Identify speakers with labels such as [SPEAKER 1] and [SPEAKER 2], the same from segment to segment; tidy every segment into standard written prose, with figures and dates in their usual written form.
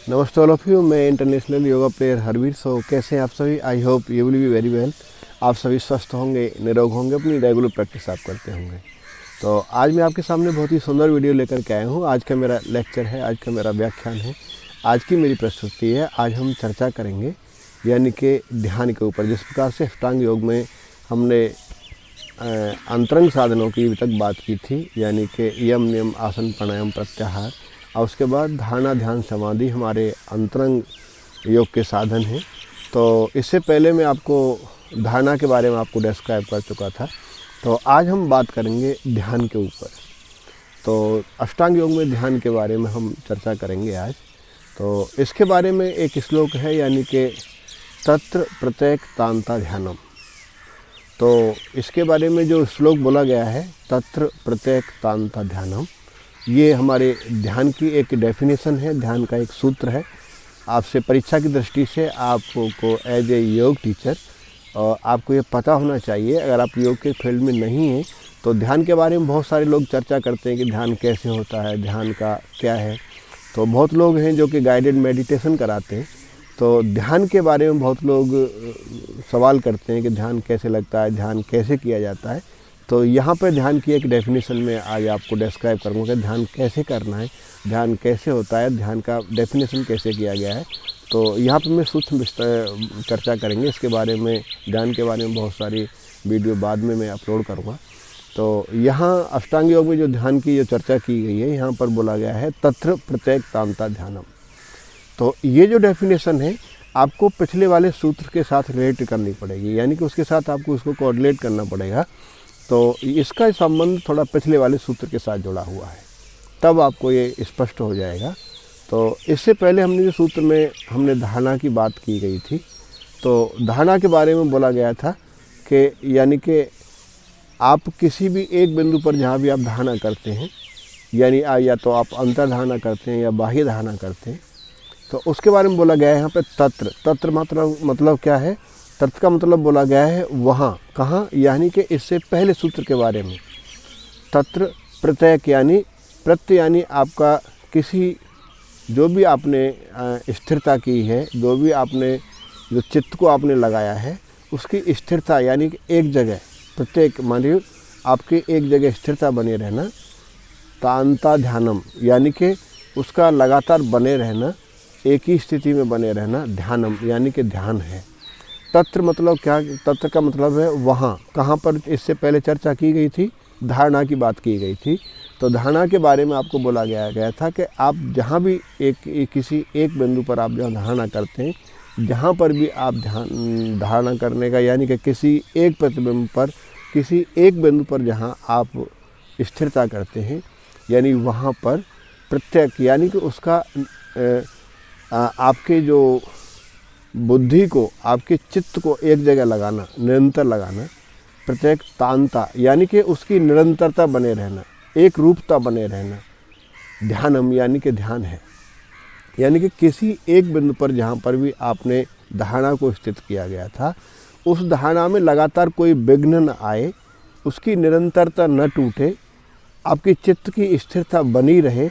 [SPEAKER 1] नमस्ते all of you. मैं international yoga player Harvir. कैसे हैं आप सभी? I hope you will be very well. आप सभी स्वस्थ होंगे, निरोग होंगे, अपनी रेगुलर प्रैक्टिस आप करते होंगे। तो आज मैं आपके सामने बहुत ही सुंदर वीडियो लेकर के आया हूँ। आज का मेरा लेक्चर है, आज का मेरा व्याख्यान है, आज की मेरी प्रस्तुति है। आज हम चर्चा करेंगे यानी कि ध्यान के ऊपर। जिस प्रकार से अष्टांग योग में हमने अंतरंग साधनों की अभी तक बात की थी, यानी कि यम, नियम, आसन, प्राणायाम, प्रत्याहार, और उसके बाद धारणा, ध्यान, समाधि हमारे अंतरंग योग के साधन हैं। तो इससे पहले मैं आपको धारणा के बारे में आपको डिस्क्राइब कर चुका था। तो आज हम बात करेंगे ध्यान के ऊपर। तो अष्टांग योग में ध्यान के बारे में हम चर्चा करेंगे आज। तो इसके बारे में एक श्लोक है, यानी कि तत्र प्रत्येक तांता ध्यानम। तो इसके बारे में जो श्लोक बोला गया है, तत्र प्रत्येक तांता ध्यानम, ये हमारे ध्यान की एक डेफिनेशन है, ध्यान का एक सूत्र है। आपसे परीक्षा की दृष्टि से आपको एज ए योग टीचर आपको ये पता होना चाहिए। अगर आप योग के फील्ड में नहीं हैं तो ध्यान के बारे में बहुत सारे लोग चर्चा करते हैं कि ध्यान कैसे होता है, ध्यान का क्या है। तो बहुत लोग हैं जो कि गाइडेड मेडिटेशन कराते हैं। तो ध्यान के बारे में बहुत लोग सवाल करते हैं कि ध्यान कैसे लगता है, ध्यान कैसे किया जाता है। तो यहाँ पर ध्यान की एक डेफिनेशन में आज आपको डिस्क्राइब करूँगा कि ध्यान कैसे करना है, ध्यान कैसे होता है, ध्यान का डेफिनेशन कैसे किया गया है। तो यहाँ पर मैं सूक्ष्म चर्चा करेंगे इसके बारे में। ध्यान के बारे में बहुत सारी वीडियो बाद में मैं अपलोड करूँगा। तो यहाँ अष्टांग योग में जो ध्यान की जो चर्चा की गई है, यहाँ पर बोला गया है तत्र प्रत्येक तांता ध्यानम। तो ये जो डेफिनेशन है आपको पिछले वाले सूत्र के साथ रिलेट करनी पड़ेगी, यानी कि उसके साथ आपको उसको कोऑर्डिनेट करना पड़ेगा। तो इसका संबंध थोड़ा पिछले वाले सूत्र के साथ जुड़ा हुआ है, तब आपको ये स्पष्ट हो जाएगा। तो इससे पहले हमने जो सूत्र में हमने धारणा की बात की गई थी, तो धारणा के बारे में बोला गया था कि यानी कि आप किसी भी एक बिंदु पर जहाँ भी आप धारणा करते हैं, यानी या तो आप अंतर धारणा करते हैं या बाह्य धारणा करते हैं, तो उसके बारे में बोला गया है यहाँ पे तत्र। तत्र मतलब क्या है? तत्र का मतलब बोला गया है वहाँ, कहाँ, यानी कि इससे पहले सूत्र के बारे में। तत्र प्रत्येक यानी प्रत्यय, यानी आपका किसी जो भी आपने स्थिरता की है, जो भी आपने जो चित्त को आपने लगाया है, उसकी स्थिरता यानी कि एक जगह, प्रत्येक मानिए आपकी एक जगह स्थिरता बने रहना। तांता ध्यानम यानी कि उसका लगातार बने रहना, एक ही स्थिति में बने रहना ध्यानम यानी कि ध्यान है। तत्र मतलब क्या? तत्र का मतलब है वहाँ, कहाँ पर इससे पहले चर्चा की गई थी, धारणा की बात की गई थी। तो धारणा के बारे में आपको बोला गया था कि आप जहाँ भी किसी एक बिंदु पर आप जहाँ धारणा करते हैं, जहाँ पर भी आप धारणा करने का यानी कि किसी एक प्रतिबिंब पर, किसी एक बिंदु पर जहाँ आप स्थिरता करते हैं, यानी वहाँ पर प्रत्येक यानी कि उसका आपके जो बुद्धि को, आपके चित्त को एक जगह लगाना, निरंतर लगाना। प्रत्येक तांता यानी कि उसकी निरंतरता बने रहना, एक रूपता बने रहना ध्यानम यानी कि ध्यान है। यानी कि किसी एक बिंदु पर जहाँ पर भी आपने धारणा को स्थित किया गया था, उस धारणा में लगातार कोई विघ्न न आए, उसकी निरंतरता न टूटे, आपकी चित्त की स्थिरता बनी रहे,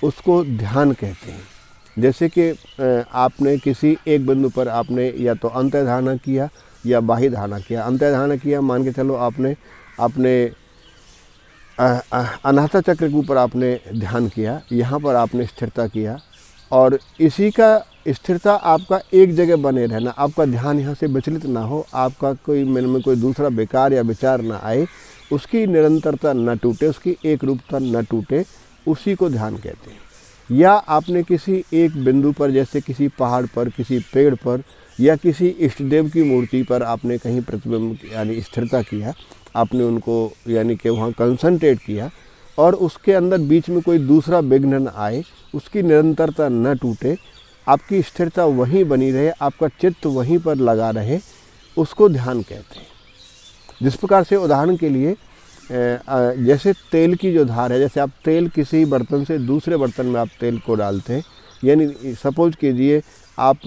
[SPEAKER 1] उसको ध्यान कहते हैं। जैसे कि आपने किसी एक बिंदु पर आपने या तो अंतर धारणा किया या बाह्य धारणा किया। अंतर धारणा किया, मान के चलो आपने अनाहता चक्र के ऊपर आपने ध्यान किया, यहाँ पर आपने स्थिरता किया, और इसी का स्थिरता आपका एक जगह बने रहना, आपका ध्यान यहाँ से विचलित ना हो, आपका कोई मन में कोई दूसरा बेकार या विचार ना आए, उसकी निरंतरता न टूटे, उसकी एक रूपता न टूटे, उसी को ध्यान कहते हैं। या आपने किसी एक बिंदु पर, जैसे किसी पहाड़ पर, किसी पेड़ पर, या किसी इष्ट देव की मूर्ति पर आपने कहीं प्रतिबिंब यानी स्थिरता किया, आपने उनको यानी कि वहाँ कंसंट्रेट किया, और उसके अंदर बीच में कोई दूसरा विघ्न न आए, उसकी निरंतरता न टूटे, आपकी स्थिरता वहीं बनी रहे, आपका चित्त वहीं पर लगा रहे, उसको ध्यान कहते हैं। जिस प्रकार से उदाहरण के लिए जैसे तेल की जो धार है, जैसे आप तेल किसी बर्तन से दूसरे बर्तन में आप तेल को डालते हैं, यानी सपोज कीजिए आप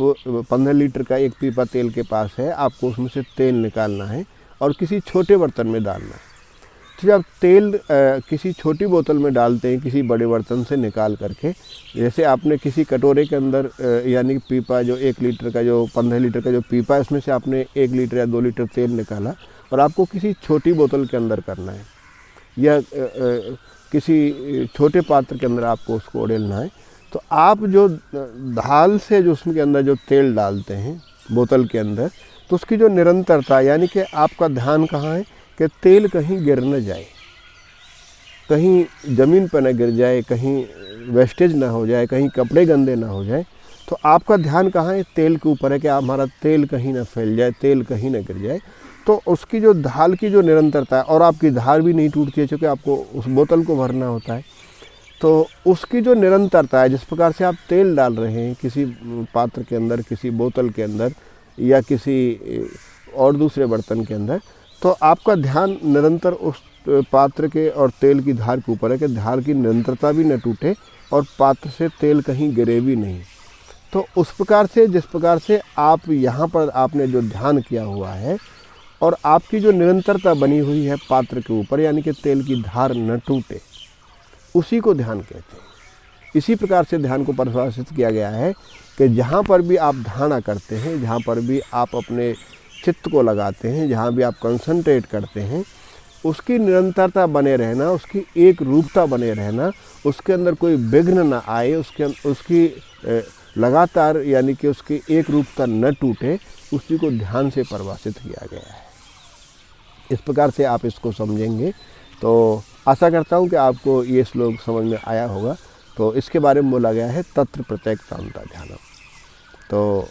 [SPEAKER 1] 15 लीटर का एक पीपा तेल के पास है, आपको उसमें से तेल निकालना है और किसी छोटे बर्तन में डालना है। तो जब तेल किसी छोटी बोतल में डालते हैं किसी बड़े बर्तन से निकाल करके, जैसे आपने किसी कटोरे के अंदर यानी पीपा जो 1 लीटर का जो 15 लीटर का जो पीपा है उसमें से आपने 1 लीटर या 2 लीटर तेल निकाला और आपको किसी छोटी बोतल के अंदर करना है या किसी छोटे पात्र के अंदर आपको उसको उड़ेलना है, तो आप जो ढाल से जो उसके अंदर जो तेल डालते हैं बोतल के अंदर, तो उसकी जो निरंतरता यानी कि आपका ध्यान कहाँ है कि तेल कहीं गिर न जाए, कहीं ज़मीन पर न गिर जाए, कहीं वेस्टेज ना हो जाए, कहीं कपड़े गंदे ना हो जाए। तो आपका ध्यान कहाँ है? तेल के ऊपर है कि हमारा तेल कहीं ना फैल जाए, तेल कहीं ना गिर जाए। तो उसकी जो ढाल की जो निरंतरता है, और आपकी धार भी नहीं टूटती है क्योंकि आपको उस बोतल को भरना होता है, तो उसकी जो निरंतरता है, जिस प्रकार से आप तेल डाल रहे हैं किसी पात्र के अंदर, किसी बोतल के अंदर या किसी और दूसरे बर्तन के अंदर, तो आपका ध्यान निरंतर उस पात्र के और तेल की धार के ऊपर है कि धार की निरंतरता भी न टूटे और पात्र से तेल कहीं गिरे भी नहीं। तो उस प्रकार से जिस प्रकार से आप यहाँ पर आपने जो ध्यान किया हुआ है और आपकी जो निरंतरता बनी हुई है पात्र के ऊपर, यानी कि तेल की धार न टूटे, उसी को ध्यान कहते हैं। इसी प्रकार से ध्यान को परिभाषित किया गया है कि जहाँ पर भी आप धारणा करते हैं, जहाँ पर भी आप अपने चित्त को लगाते हैं, जहाँ भी आप कंसंट्रेट करते हैं, उसकी निरंतरता बने रहना, उसकी एक रूपता बने रहना, उसके अंदर कोई विघ्न ना आए, उसकी लगातार यानी कि उसकी एक रूपता न टूटे, उसी को ध्यान से परिभाषित किया गया है। इस प्रकार से आप इसको समझेंगे तो आशा करता हूँ कि आपको ये श्लोक समझ में आया होगा। तो इसके बारे में बोला गया है तत्र प्रत्यक्षांता ध्यानम। तो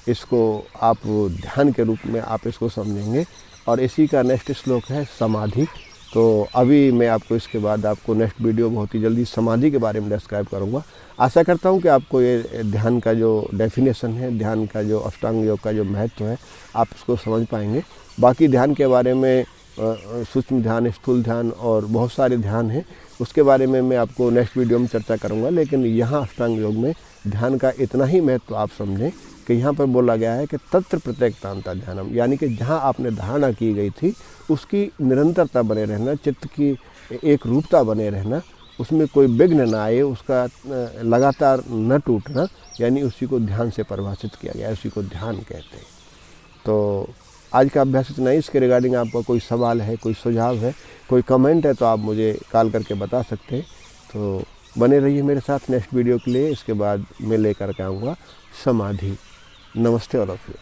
[SPEAKER 1] इसको आप ध्यान के रूप में आप इसको समझेंगे। और इसी का नेक्स्ट श्लोक है समाधि। तो अभी मैं आपको इसके बाद आपको नेक्स्ट वीडियो बहुत ही जल्दी समाधि के बारे में डिस्क्राइब करूँगा। आशा करता हूँ कि आपको ये ध्यान का जो डेफिनेशन है, ध्यान का जो अष्टांग योग का जो महत्व है, आप इसको समझ पाएंगे। बाकी ध्यान के बारे में सूक्ष्म ध्यान, स्थूल ध्यान और बहुत सारे ध्यान हैं, उसके बारे में मैं आपको नेक्स्ट वीडियो में चर्चा करूँगा। लेकिन यहाँ अष्टांग योग में ध्यान का इतना ही महत्व आप समझें कि यहाँ पर बोला गया है कि तत्र प्रत्यक्षांता ध्यानम, यानी कि जहाँ आपने धारणा की गई थी उसकी निरंतरता बने रहना, चित्त की एक रूपता बने रहना, उसमें कोई विघ्न न आए, उसका लगातार न टूटना, यानी उसी को ध्यान से परिभाषित किया गया है, उसी को ध्यान कहते हैं। तो आज का अभ्यास इतना ही। इसके रिगार्डिंग आपका कोई सवाल है, कोई सुझाव है, कोई कमेंट है तो आप मुझे कॉल करके बता सकते हैं। तो बने रहिए मेरे साथ नेक्स्ट वीडियो के लिए। इसके बाद मैं लेकर के आऊँगा समाधि। नमस्ते ऑल ऑफ यू।